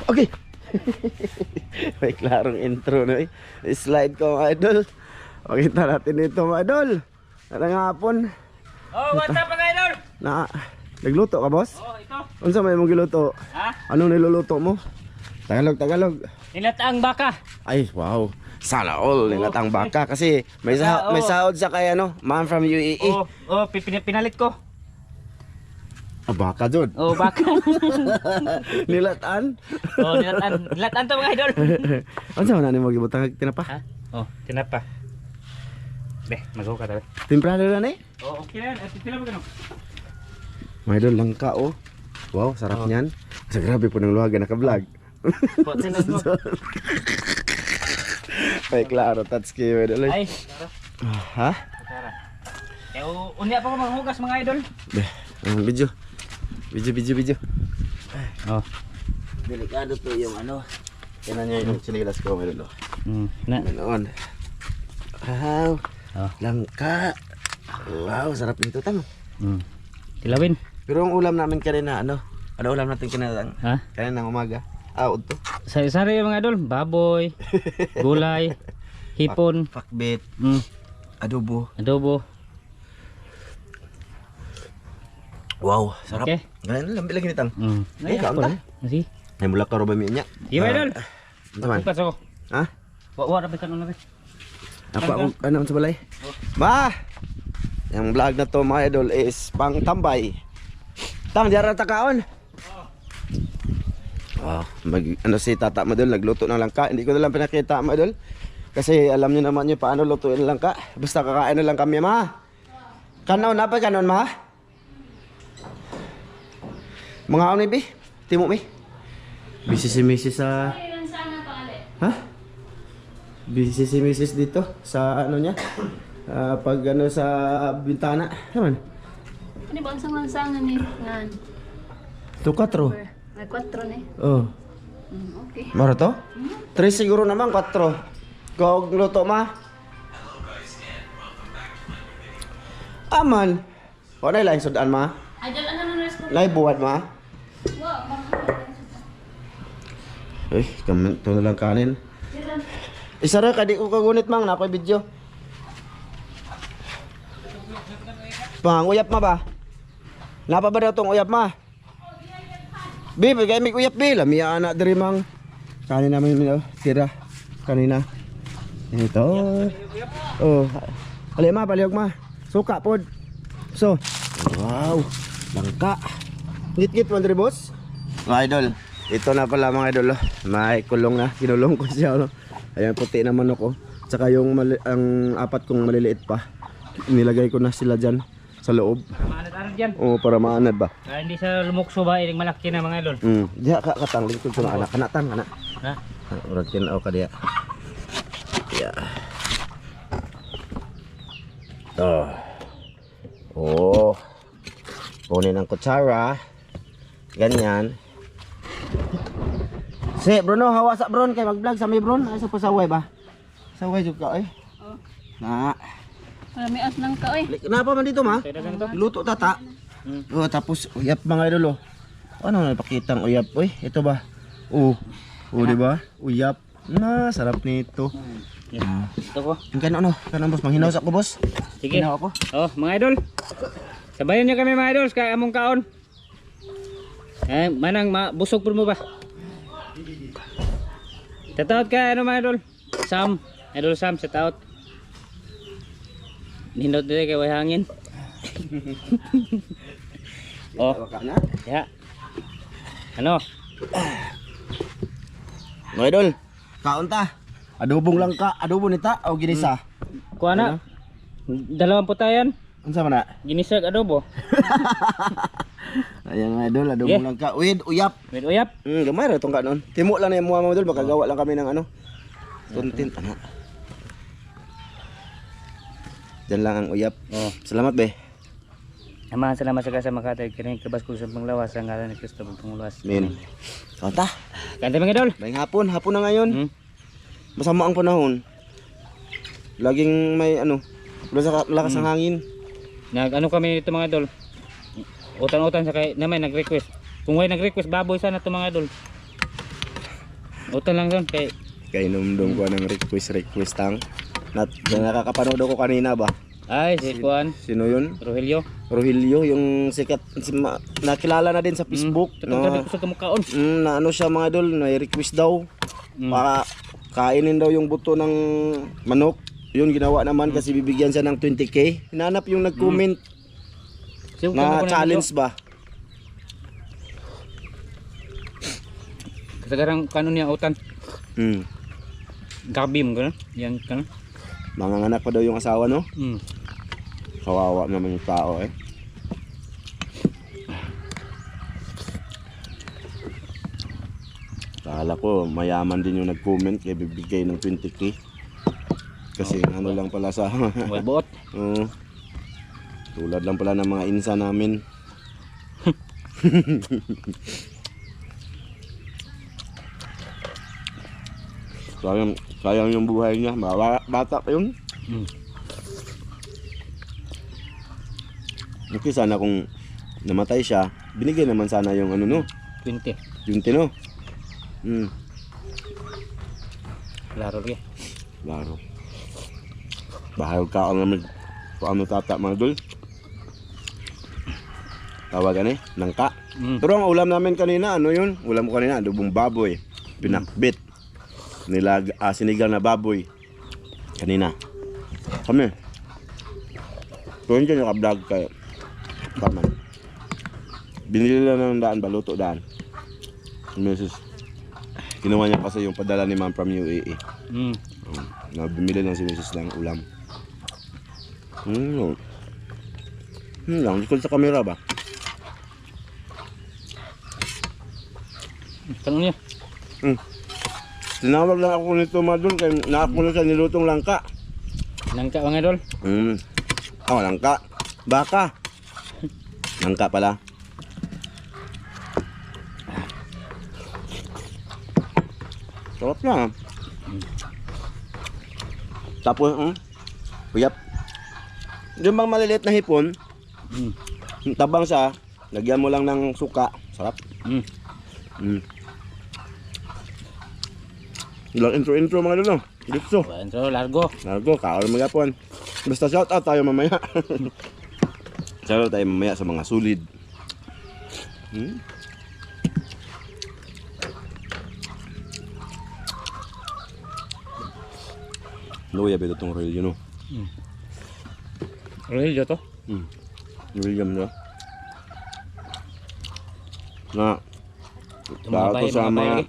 Okay. May klarong intro na eh. Slide ko mga idol. Pakita natin ito mga idol. Karang hapon. Oh, what's up mga idol? Nagluto ka boss? Oh, ito. Unsa may mong giluto? Ha? Anong niluluto mo? Tagalog. Nilataang baka. Ay wow. Sana all nilatang baka kasi may sahod sa kay ano, man from UAE. Pinalit ko. Baka jud. Oh, baka. Nilatan. Oh, nilatan to mga idol. Unsa man nimo gibutang tinapa? Ha? Oh, tinapa. Beh, magaw ka tayo. Timplado na ni? Oh, okay na. Pila mo gano? Mga idol langka oh. Wow, sarap niyan. Sa grabe po ng luwagan naka-vlog. Potinan mo. Ay klaro tatski mga idol. Ay, Ha? tara. Unya pa ko maghugas mga idol. Beh, ang video. Video. Oh. Delikado to yung ano. Tingnan niyo yung sinilas ko mga idol. Na. Ganoon. Wow. Oh. Langka. Wow, sarap nito tamo. Tilawin. Pero ang ulam namin kanina ano? Ano ulam natin kanina? Ha? Kanina ng umaga. Udto. Sari-sari yung mga idol, baboy, gulay, hipon, Pakbet, adobo. adobo. Wow, sarap. Okay. Ganyan lambi lagi nitang. Ay, kaon ta. Asi. Ay mula ka ro ba minya? Di ba idol? Taman. Bukas ako. Ha? Wa ra bitan na rin. Ako ano sa balay? Ba. Yung vlog na to mga idol is pang tambay. Tang diara ta kaon. Wow, ano si Tata Madol nagluto ng langka. Hindi ko na lang pinakita Madol. Kasi alam niyo naman niyo paano lutuin ng langka. Basta kakain na lang kami ma. Kanon na pa kanon ma. Mga ano bi? Timo mi. Busy si Mrs. sa Ha? Busy si Mrs. dito sa ano niya. Pag ano sa bintana. Naman. Ano ba ang lansangan ni Ngan? 2-4. May 4 ni. Oh. Okay. Maro to? 3 siguro naman, 4. Kung luto ma. Aman. O na lang sudan ma. Idol ano na risk ko? Lai buwan ma. Wa, Uy, ito na lang kanin. Isa ra kadi ko kagunit mang na ako'y video. Pang uyap ma ba? Napa ba daw tong uyap ma? Bi, bigay mi uyap bi, lami anak diri mang. Kanin namin tira kanina. Ito. Oh, ali ma palihog ma. Suka pod. So, wow, langka. Ngit-ngit man diri boss. Mga idol, ito na pala mga idol. May kulong na, kinulong ko siya no. Ayan puti na manok oh. Tsaka yung ang apat kong maliliit pa. Nilagay ko na sila diyan sa loob. Maanad-anad yan. Oh, para maanad ba? Kaya hindi sa lumukso ba, iling malaki na mga idol. Diya ka katang lingkod ko na anak kanatan anak. Ha? Urad kin ka diya. Ya. Oh. Oh. Kunin ang kutsara. Ganyan. Si Bruno, hawa sa Bron kay mag-vlog sa may Bron. Ay sa pasaway ba? Saway jud ka eh. Oh. Na. Marami as lang ka oy. Napa man dito ma? Kaya lang to. Luto tata. Oh, tapos uyap mga idol oh. Ano na pakitang uyap oy? Ito ba? Oh. Oh, di ba? Uyap. Na, sarap nito. Ito ko. Yung kano boss, manghinaw sa ko boss. Sige. Hinaw ako. Oh, mga idol. Sabayan niyo kami mga idol kaya among kaon. Manang busog po mo ba? Tataot ka ano mga idol? Sam, idol Sam sa taot. Nindot dito kay way hangin. Oh, Baka na. ya. Ano? Mga idol, kaon ta. Adobong langka, adobo nita o ginisa. Kuha na. 2 putayan. Unsa man na? Ginisag adobo. Ayan mga idol, adobong Yeah. langka. With uyap. With uyap. Gamay ra tong kanon. Timo lang na yung mga idol, makagawa lang kami ng ano. Content ana. Diyan lang ang uyap. Oh. Salamat be. Amahan salamat sa kasa makatay kining kabas-kul sa panglawas sa ngalan ni Kristo panglawas. Amen. Kaon ta. Kanta mga idol. Bayang hapon na ngayon. Masama ang panahon. Laging may ano, lakas ng hangin. Nag-ano kami dito mga idol. Utan-utan sa kay naman nag-request. Kung way nag-request baboy sana to mga idol. Utan lang doon kay Kaya inumdum ko ng request ang. Nakakapanood ako kanina ba? ay si Kuan Sino yun? Rogelio. Rogelio, yung sikat, nakilala na din sa Facebook. Tabi ko sa kamukhaon. Na ano siya mga idol, na request daw. Para kainin daw yung buto ng manok. Yun ginawa naman kasi bibigyan siya ng 20k. Hinanap yung nag-comment So, na challenge ba? Kasagarang kanon niya utan. Hmm. Gabi mo gano'n. Yan ka na. Manganganak pa daw yung asawa, no? Kawawa naman yung tao eh. Kala ko mayaman din yung nag-comment kaya bibigay ng 20k. Kasi ano lang pala sa Well, buot. tulad lang pala ng mga insa namin. Sayang yung buhay niya. Bata pa yun. Okay, sana kung namatay siya, binigay naman sana yung ano no, 20. yung tino. Laro rin. Laro. Bahal ka ang naman paano tata mga dul. Tawagan eh, nangka. Pero ang ulam namin kanina, ano yun? Ulam ko kanina, adobong baboy. Pinakbit. Sinigang na baboy. Kanina. Kami. Kung hindi naka-vlog kayo. Kaman. Binili lang ng daan, baluto daan. Mrs. Kinuha niya kasi yung padala ni ma'am from UAE. Bumili lang si Mrs. lang ulam. Lang, di ko sa camera ba? Kanon niya. Tinawag lang ako nito madul kaya nakakulo sa nilutong langka. Nangka mga idol. Langka. Baka. Langka pala. Sarap na. Tapos, uyap. Yung bang maliliit na hipon, tabang siya, lagyan mo lang ng suka. Sarap. Intro mga dulo. Dito. Intro, largo. Largo, kaon magapon. Basta shout out tayo mamaya. Shout out tayo mamaya sa mga sulid. Luya ba itong Royal yun, no? Rogelio to. William na. Na. Mga bahay, Sa mga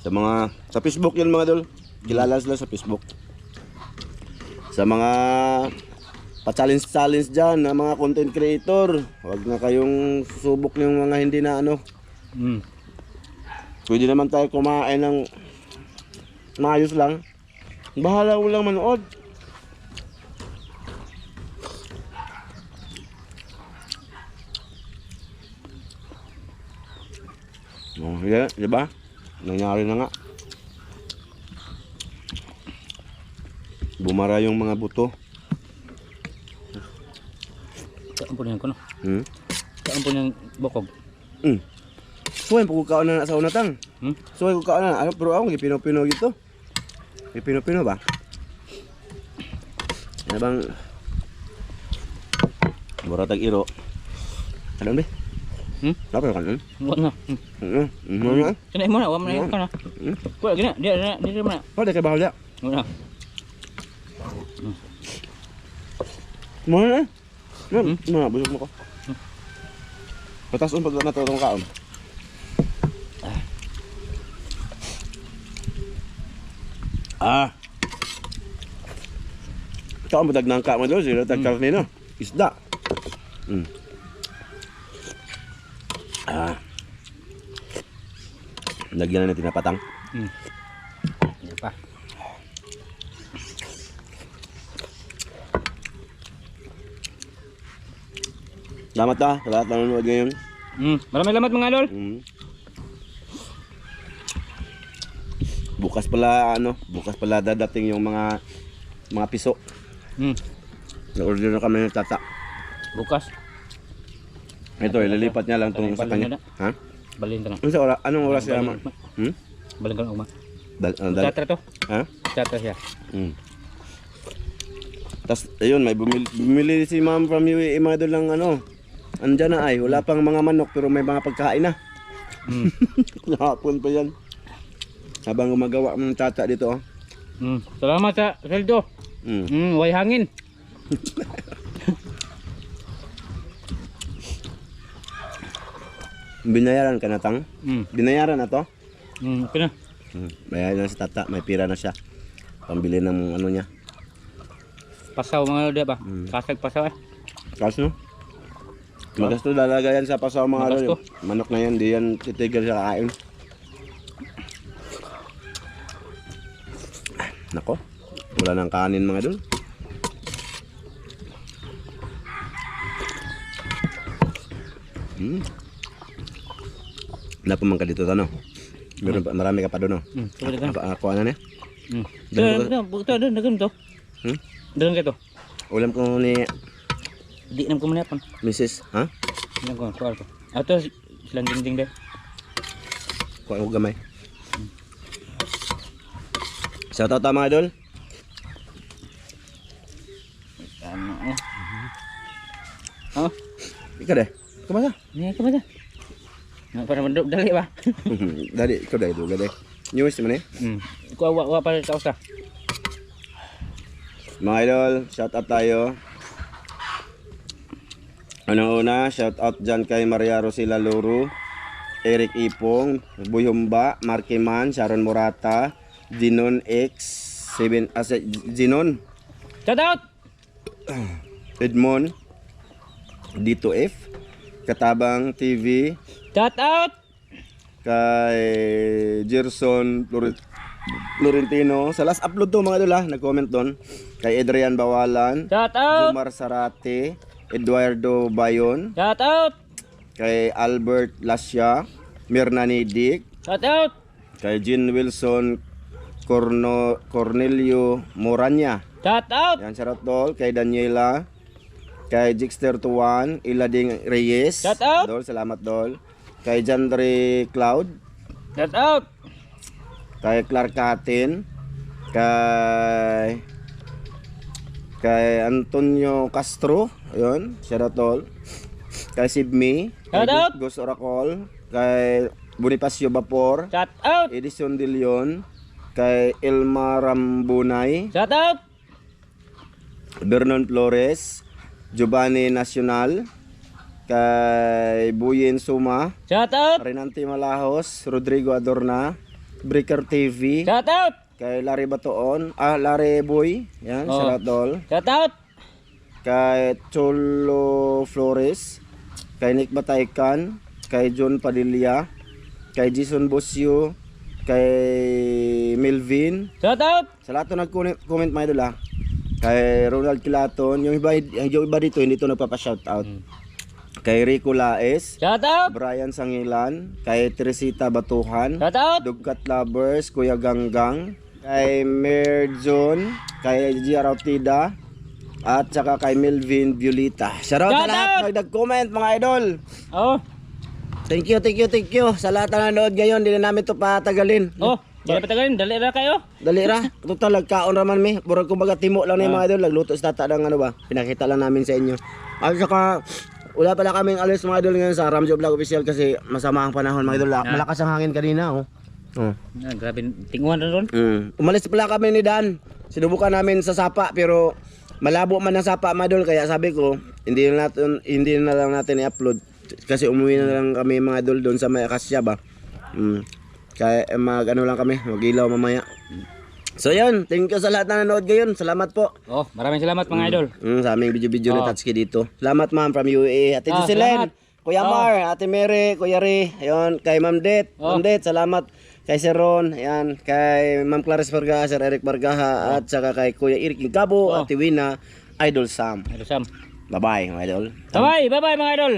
mga bahay. sa Facebook yun mga dol. Kilala sila sa Facebook. Sa mga pa-challenge dyan na mga content creator, huwag na kayong susubok ng mga hindi na ano. Pwede naman tayo kumain ng maayos lang. Bahala ko lang manood. Yeah, diba? Nangyari na nga. Bumara yung mga buto. Saan po niyan ko no? Hmm? Saan po niyang bokog? Suway po kukaon na sa unatang. Suway kukaon na. Ano, pero ako gipino-pino gitu. Gipino-pino ba? Ano bang mura tag iro. Kanon be? Dapat kan? Wala na. Kanay mo na, wala mo na ka na. Wala gina, di mo na. Oh, dek bahal dia. Wala. Mo na. Na, busog mo ko. Patas pag na to kaon. Ito ang budag ng kama doon, sila tagkarni no? Isda. Lagyan na natin na patang. Yan pa. Salamat sa lahat na nanonood ngayon. Maraming salamat mga idol. Bukas pala dadating yung mga piso. Na-order na kami ng tata. Bukas. Ito, ililipat niya lang tong sa kanya. Ha? Balhin ka na. Anong oras kaya man? Balangkan uma. Dal. Chatra to. Ha? Chatra siya. Mm. Tapos, ayun, may bumili si ma'am from UAE mga idol ng ano. Andyan na ay, wala pang mga manok pero may mga pagkain na. Hapon pa yan. Habang gumagawa ng tata dito. Oh. Salamat sa sweldo. Way hangin. Binayaran ka na tang? Binayaran na to? Okay na. Bayaran na si tata, may pira na siya. Pambili ng ano niya. Pasaw mga dia ba? Kasag pasaw eh. Kaso no? Magasto dalaga yan sa pasaw mga Magasto. idol. Manok na yan, di yan titigil sa kain. Nako, wala ng kanin mga idol. Wala pa man ka dito ano? Meron pa, marami ka pa doon no? Coba dagan. Ako ano niya? Dagan to. Dagan ka to. Ulam ko ni Di nam ko manapon. Mrs. Ha? Yan ko ko. Ato silang dingding deh. Kuha ko gamay. Shout out mga idol. Ano oh. Ikaw deh. Kumasa? Ni ka ba ta? Nak para manduk dali ba? Dali, ikaw deh itu deh. News mana? Ku awak para ka usa. Mga idol, shout out tayo. Una, shout out dyan kay Maria Rosila Luru, Eric Ipong, Buyumba, Markiman, Sharon Morata, Jinon X, Jinon, Shout out. Edmond, D2F, Katabang TV, Shout out. kay Gerson Florentino. Sa last upload to mga idol ha, nag-comment doon. Kay Adrian Bawalan, Shout out. Jomar Sarate, Eduardo Bayon, Shout out. kay Albert Lasya, Mirna Nidik, Shout out. kay Jean Wilson Cornelio Moranya. Shout out. Yan, shout out dol. Kay Daniela, kay Jixter Tuan, Ilading Reyes. Shout out. Dol, salamat dol. Kay Jandre Cloud, Shout out. kay Clark Katin, kay Antonio Castro, ayun, shout out dol. Kay Sibmi, kay Shout out. Gus Oracol, kay Bonifacio Vapor, Shout out. Edison De Leon, kay Elma Rambunay, Shout out. Vernon Flores, Giovanni Nacional, kay Buyin Suma, Shout out. Renante Malahos, Rodrigo Adorna, Breaker TV, Shout out. kay Larry Batoon, Larry Boy, yan, Oh. shout out dol. Shout out. Kay Cholo Flores, kay Nick Bataykan, kay John Padilla, kay Jason Bosio, kay Melvin, Shout out. sa lahat na nag-comment mga idol ha. Kay Ronald Kilaton, yung iba dito hindi to nagpapa-shoutout. Kay Rico Laes, Shout out. Brian Sangilan, kay Teresita Batuhan, Shout out. Dugkat Lovers, Kuya Ganggang, kay Merjon, kay Gia Rautida, at saka kay Melvin Violeta. Shoutout sa Shout lahat out! nag-comment mga idol. Oh. Thank you sa lahat na nanood ngayon. Hindi na namin to patagalin. Oh, dali patagalin, dali ra kayo. Dali ra, total nagkaon raman mi. Burag kumbaga timo lang ni mga idol, nagluto sa tata ng ano ba. Pinakita lang namin sa inyo. At saka wala pala kaming alis mga idol ngayon sa Ramjo Vlog Official kasi masama ang panahon mga idol. Malakas ang hangin kanina oh. Grabe, tinguan ron. Umalis pala kami ni Dan. Sinubukan namin sa sapa pero malabo man ang sapa mga idol kaya sabi ko hindi na lang natin i-upload kasi umuwi na lang kami mga idol doon sa may Akasya ba. Kaya mag-ano lang kami, mag-ilaw mamaya. So yun, thank you sa lahat na nanood ngayon. Salamat po. Oh, maraming salamat mga idol. Sa aming video ni Tatsuki dito. Salamat ma'am from UAE. Ate Jocelyn, salamat. Kuya Mar, Ate Mary, Kuya Ri. Ayun, kay Ma'am Det. Ma'am Det, salamat. Kay Sir Ron, ayan, kay Ma'am Clarice Bargaha, Sir Eric Bargaha, at saka kay Kuya Eric Gabo, Ate Wina, Idol Sam. Idol Sam. Bye-bye, mga idol. Bye-bye mga idol.